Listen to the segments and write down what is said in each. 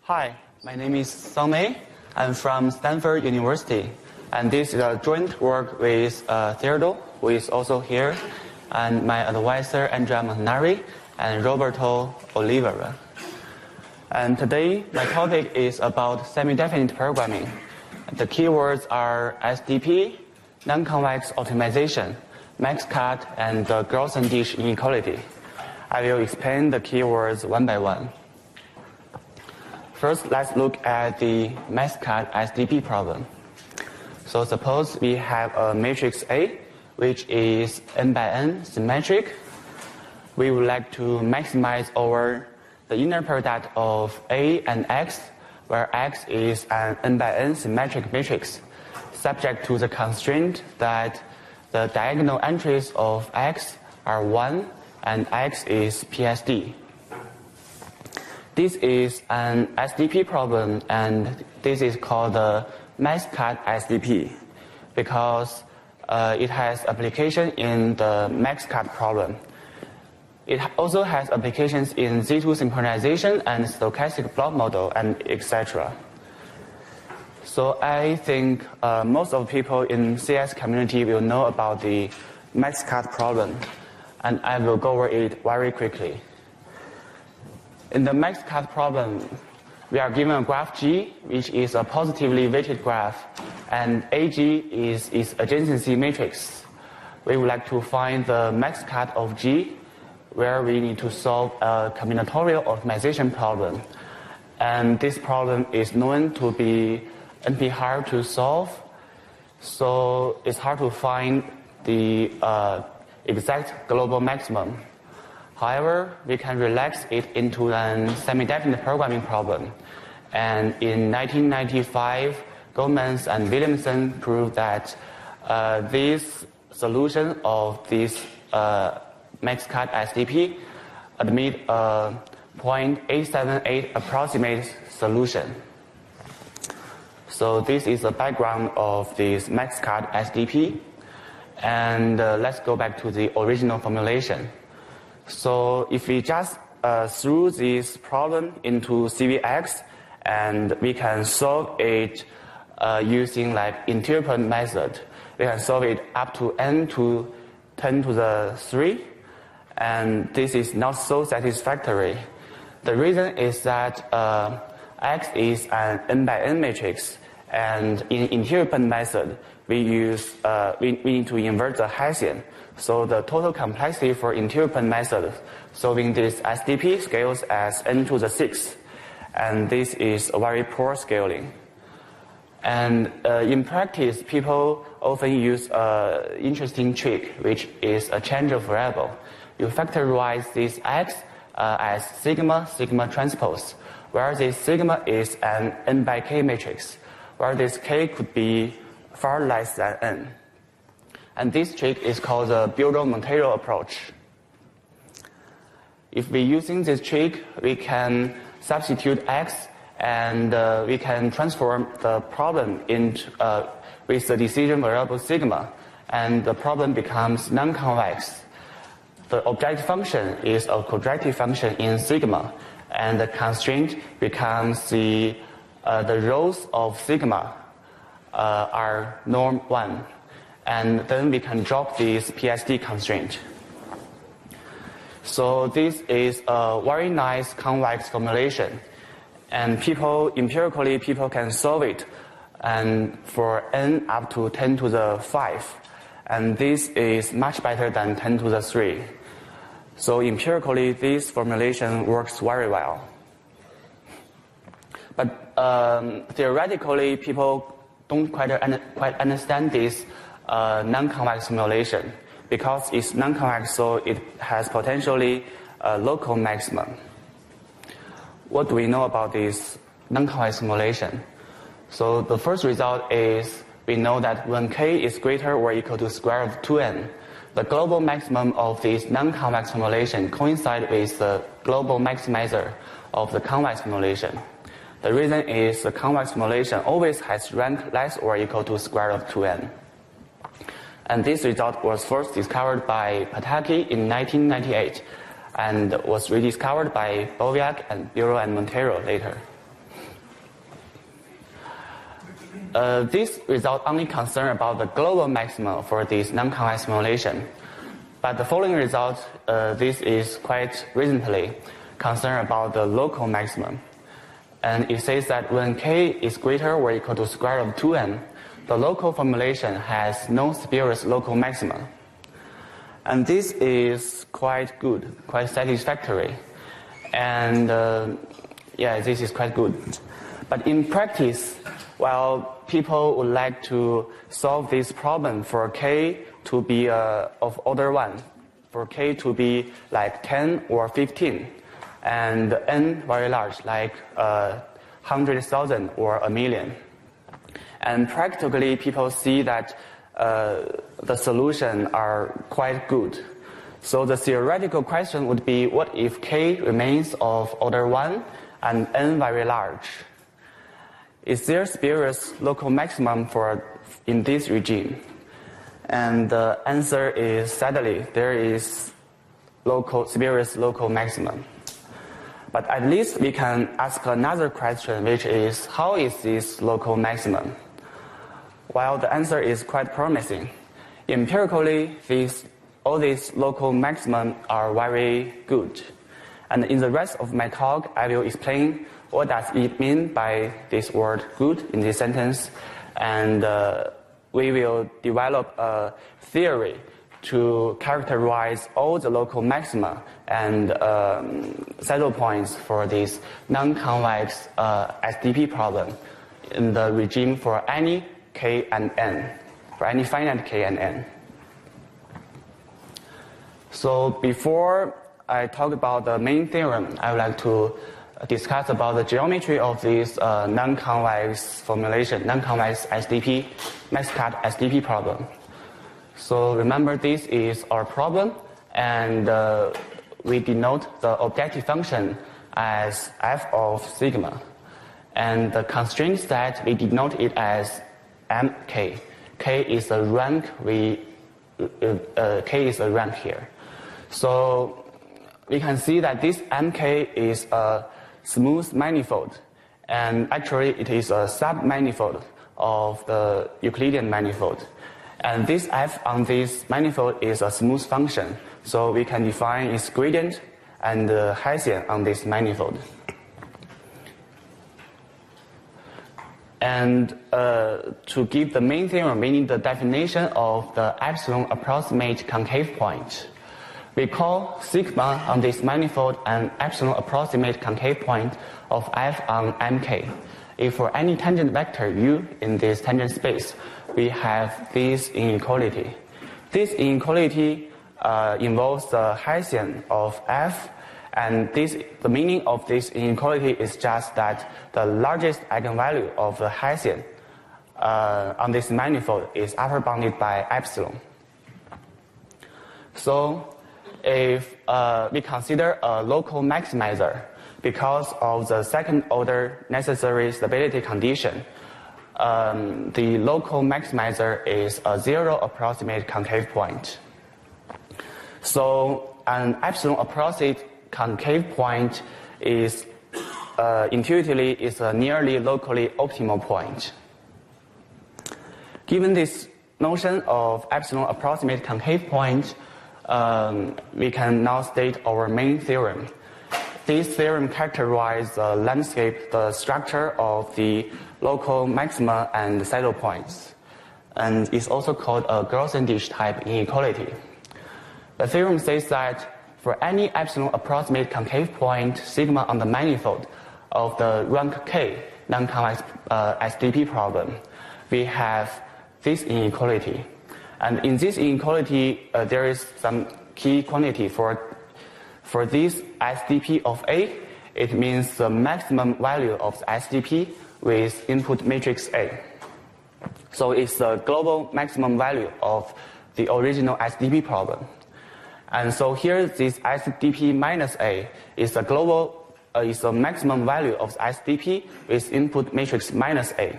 Hi, my name is Song Mei. I'm from Stanford University, and this is a joint work with Theodore, who is also here, and my advisor Andrea Montanari and Roberto Oliveira. And today, my topic is about semi-definite programming. The keywords are SDP, non-convex optimization, max cut, and the Grothendieck dish inequality. I will explain the keywords one by one. First, let's look at the max cut SDP problem. So suppose we have a matrix A, which is n by n symmetric. We would like to maximize over the inner product of A and X, where X is an n by n symmetric matrix, subject to the constraint that the diagonal entries of X are 1 and X is PSD. This is an SDP problem, and this is called the max cut SDP because it has application in the max cut problem. It also has applications in Z2 synchronization and stochastic block model and etc. So I think most of people in CS community will know about the max cut problem, and I will go over it very quickly. In the max cut problem, we are given a graph G, which is a positively weighted graph, and AG is its adjacency matrix. We would like to find the max cut of G, where we need to solve a combinatorial optimization problem. And this problem is known to be NP hard to solve, so it's hard to find the exact global maximum. However, we can relax it into a semi-definite programming problem. And in 1995, Gomez and Williamson proved that this solution of this max cut SDP admit a 0.878 approximate solution. So this is the background of this max cut SDP. And let's go back to the original formulation. So if we just threw this problem into CVX, and we can solve it using like interior method, we can solve it up to n to 10 to the 3, and this is not so satisfactory. The reason is that X is an n by n matrix, and in interior method, we need to invert the Hessian. So the total complexity for interior method solving this SDP scales as n to the 6, and this is a very poor scaling. And in practice, people often use an interesting trick, which is a change of variable. You factorize this X as sigma transpose, where this sigma is an n by k matrix, where this k could be far less than n. And this trick is called the Bureau-Monteiro approach. If we're using this trick, we can substitute X, and we can transform the problem into, with the decision variable sigma, and the problem becomes non-convex. The objective function is a quadratic function in sigma, and the constraint becomes the rows of sigma are norm 1. And then we can drop this PSD constraint. So this is a very nice convex formulation. And empirically, people can solve it and for n up to 10 to the 5. And this is much better than 10 to the 3. So empirically, this formulation works very well. But theoretically, people don't quite understand this non-convex simulation because it's non-convex, so it has potentially a local maximum. What do we know about this non-convex simulation? So the first result is we know that when k is greater or equal to square root of 2n, the global maximum of this non-convex simulation coincides with the global maximizer of the convex simulation. The reason is the convex simulation always has rank less or equal to square root of 2n. And this result was first discovered by Pataki in 1998 and was rediscovered by Boviak and Bureau and Monteiro later. This result only concern about the global maximum for this non-convex simulation. But the following result, this is quite recently concerned about the local maximum. And it says that when k is greater or equal to square root of 2n, the local formulation has no spurious local maximum. And this is quite good, quite satisfactory. And yeah, this is quite good. But in practice, while people would like to solve this problem for k to be of order 1, for k to be like 10 or 15, and n very large, like 100,000 or a million. And practically, people see that the solution are quite good. So the theoretical question would be, what if k remains of order 1 and n very large? Is there spurious local maximum in this regime? And the answer is, sadly, there is spurious local maximum. But at least we can ask another question, which is, how is this local maximum? While the answer is quite promising, empirically, all these local maximum are very good. And in the rest of my talk, I will explain what does it mean by this word good in this sentence, and we will develop a theory to characterize all the local maxima and saddle points for this non-convex SDP problem in the regime for any k and n, for any finite k and n. So before I talk about the main theorem, I would like to discuss about the geometry of this non-convex formulation, non-convex SDP, max-cut SDP problem. So remember, this is our problem, and we denote the objective function as f of sigma. And the constraint is that we denote it as mk. K is a rank. K is a rank here. So we can see that this mk is a smooth manifold, and actually it is a submanifold of the Euclidean manifold. And this f on this manifold is a smooth function, so we can define its gradient and the Hessian on this manifold. And to give the main theorem, we need the definition of the epsilon approximate concave point. We call sigma on this manifold an epsilon approximate concave point of f on mk. If for any tangent vector u in this tangent space, we have this inequality. This inequality involves the Hessian of f, and the meaning of this inequality is just that the largest eigenvalue of the Hessian on this manifold is upper bounded by epsilon. So if we consider a local maximizer because of the second order necessary stability condition, the local maximizer is a zero approximate concave point. So an epsilon approximate concave point is intuitively is a nearly locally optimal point. Given this notion of epsilon approximate concave point, we can now state our main theorem. This theorem characterizes the landscape, the structure of the local maxima and saddle points, and is also called a Grothendieck type inequality. The theorem says that for any epsilon approximate concave point sigma on the manifold of the rank k non-convex SDP problem, we have this inequality. And in this inequality, there is some key quantity for this SDP of A. It means the maximum value of the SDP with input matrix A. So it's the global maximum value of the original SDP problem. And so here, this SDP minus A is the global, is the maximum value of the SDP with input matrix minus A.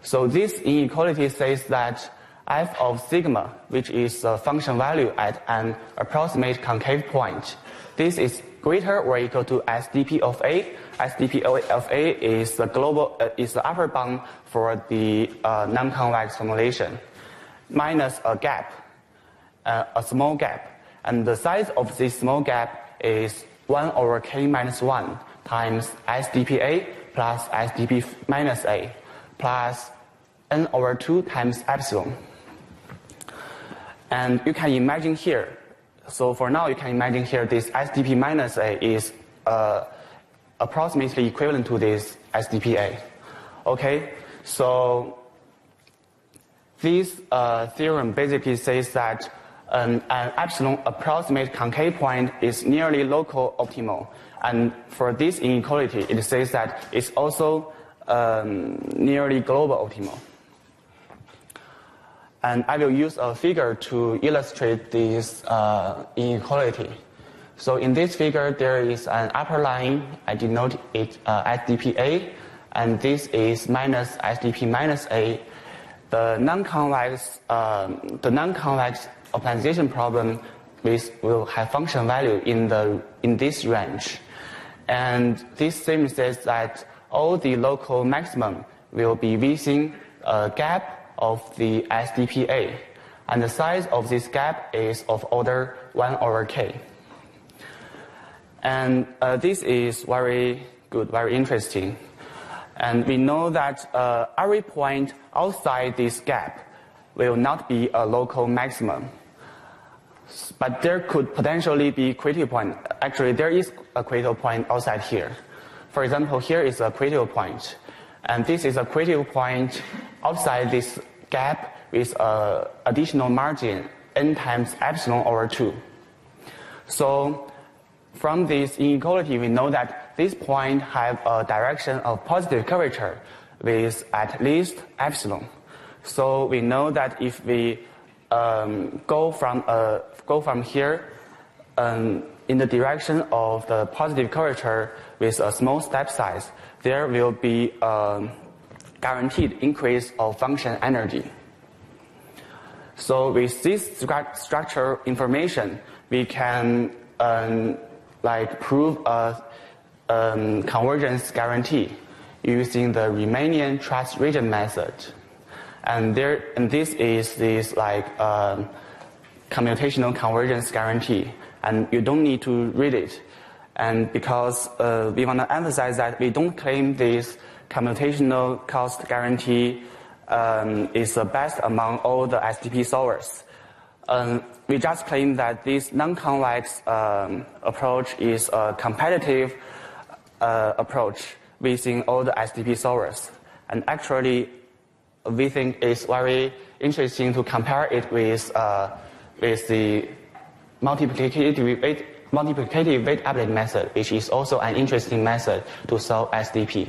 So this inequality says that f of sigma, which is the function value at an approximate concave point, this is greater or equal to SDP of A. SDP of A is the global is the upper bound for the non-convex formulation, minus a gap, a small gap, and the size of this small gap is 1 over k minus 1 times SDP A plus SDP minus A plus n over 2 times epsilon. And you can imagine here, so for now you can imagine here this SDP minus A is approximately equivalent to this SDP A. Okay, so this theorem basically says that an epsilon approximate concave point is nearly local optimal. And for this inequality, it says that it's also nearly global optimal. And I will use a figure to illustrate this inequality. So in this figure, there is an upper line. I denote it SDP A, and this is minus SDP minus A. The non-convex optimization problem will have function value in this range. And this statement says that all the local maximum will be within a gap of the SDPA, and the size of this gap is of order 1 over k. And this is very good, very interesting. And we know that every point outside this gap will not be a local maximum. But there could potentially be critical point. Actually, there is a critical point outside here. For example, here is a critical point. And this is a critical point outside this gap with an additional margin n times epsilon over 2. So from this inequality, we know that this point have a direction of positive curvature with at least epsilon. So we know that if we go from here in the direction of the positive curvature with a small step size, there will be a guaranteed increase of function energy. So with this structural information, we can prove a convergence guarantee using the Riemannian trust region method. And this is this computational convergence guarantee, and you don't need to read it. And because we want to emphasize that we don't claim this computational cost guarantee is the best among all the SDP solvers. We just claim that this non-convex approach is a competitive approach within all the SDP solvers. And actually, we think it's very interesting to compare it with the multiplicative weight applet method, which is also an interesting method to solve SDP.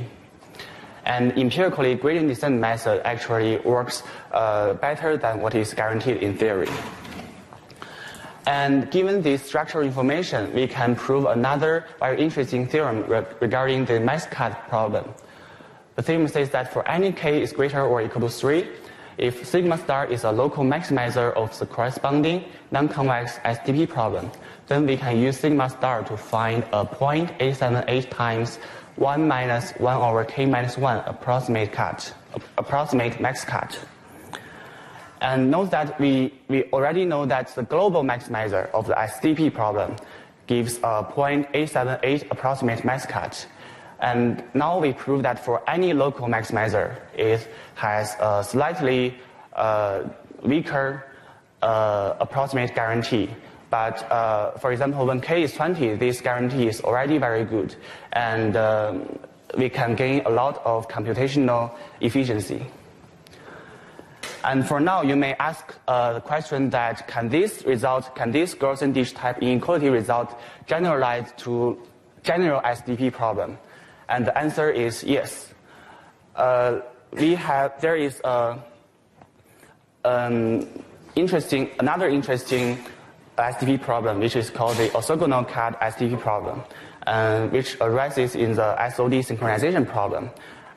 And empirically, gradient descent method actually works better than what is guaranteed in theory. And given this structural information, we can prove another very interesting theorem regarding the max cut problem. The theorem says that for any k is greater or equal to 3, if sigma star is a local maximizer of the corresponding non-convex SDP problem, then we can use sigma star to find a 0.878 times 1 minus 1 over k minus 1 approximate max cut. And note that we already know that the global maximizer of the SDP problem gives a 0.878 approximate max cut. And now we prove that for any local maximizer, it has a slightly weaker approximate guarantee. But for example, when k is 20, this guarantee is already very good. And we can gain a lot of computational efficiency. And for now, you may ask the question that can this Gaussian-Dish type inequality result generalize to general SDP problem? And the answer is yes. There is another interesting SDP problem, which is called the orthogonal cut SDP problem, which arises in the SOD synchronization problem.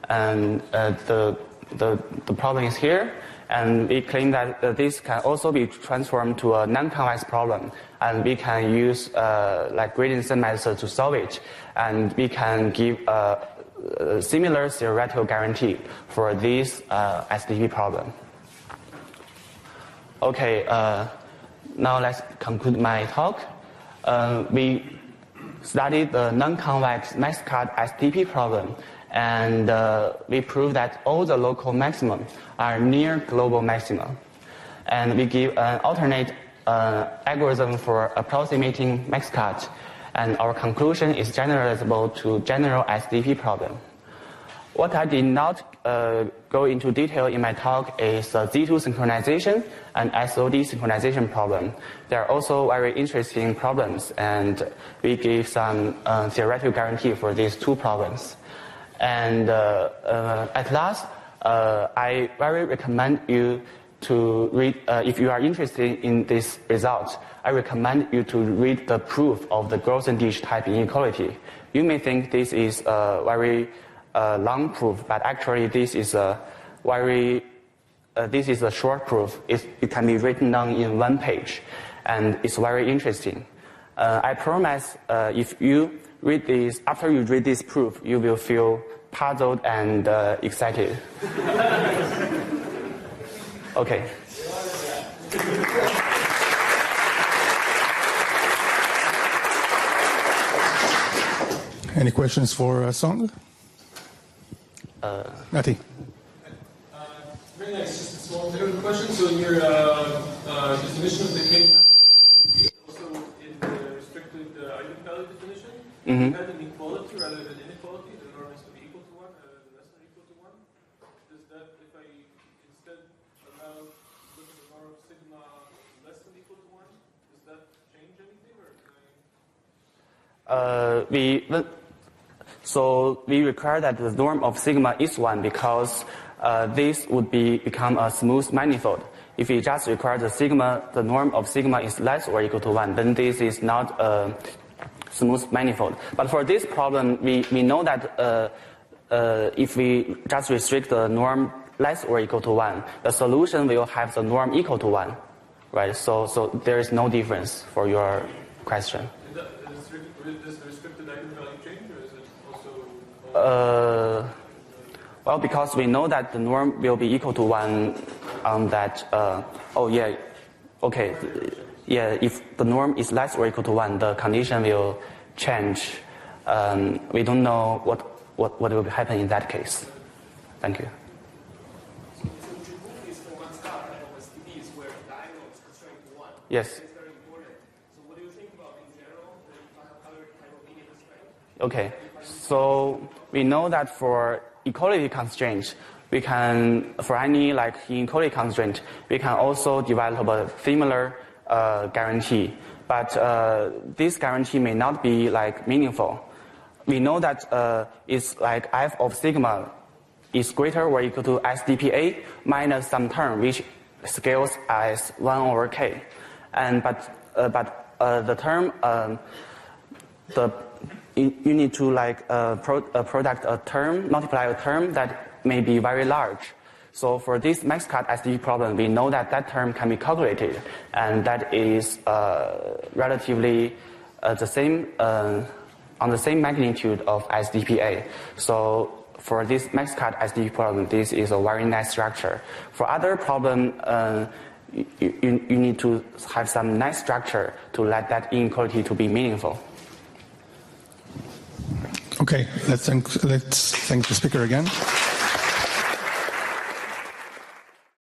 And the problem is here, and we claim that this can also be transformed to a non-convex problem. and we can use like gradient descent method to solve it, and we can give a similar theoretical guarantee for this SDP problem. Okay, now let's conclude my talk. We studied the non-convex max-cut SDP problem, and we proved that all the local maximum are near global maximum. And we give an alternate algorithm for approximating max-cut, and our conclusion is generalizable to general SDP problem. What I did not go into detail in my talk is Z2 synchronization and SOD synchronization problem. They are also very interesting problems, and we give some theoretical guarantee for these two problems. And at last, I very recommend you to read, if you are interested in this result, I recommend you to read the proof of the Grothendieck type inequality. You may think this is a very long proof, but actually this is a very this is a short proof. It can be written down in one page, and it's very interesting. I promise if you read this, after you read this proof, you will feel puzzled and excited. Okay. Any questions for Song? Nati. Very nice. Just a small technical question. So in your definition of the K method, also in the restricted eigenvalue definition, you had an equality rather than inequality. The norm is to be equal to 1 rather than less than equal to 1. Does that, if I instead allow look at the norm of sigma less than equal to 1, does that change anything, or can I? So we require that the norm of sigma is 1 because this would become a smooth manifold. If we just require the norm of sigma is less or equal to 1, then this is not a smooth manifold. But for this problem, we know that if we just restrict the norm less or equal to 1, the solution will have the norm equal to 1, right? So there is no difference for your question. Does the restricted eigenvalue change, or is it also? Well, because we know that the norm will be equal to 1 on that. Oh yeah, okay, yeah. If the norm is less or equal to 1, the condition will change. We don't know what will happen in that case. Thank you. So to remove this from one star, SDP is where the diagonal is constrained to 1. Yes. It's very important. So what do you think about in general when you have other type of linear constraint? Okay, so we know that for equality constraints, we can, for any like inequality constraint, we can also develop a similar guarantee. But this guarantee may not be like meaningful. We know that it's like f of sigma is greater or equal to SDPA minus some term which scales as 1 over k. And but the term you need to like product a term, multiply a term that may be very large. So for this max-cut SDP problem, we know that that term can be calculated, and that is relatively the same on the same magnitude of SDPA. So for this max-cut SDP problem, this is a very nice structure. For other problem, you need to have some nice structure to let that inequality to be meaningful. Okay, let's thank the speaker again.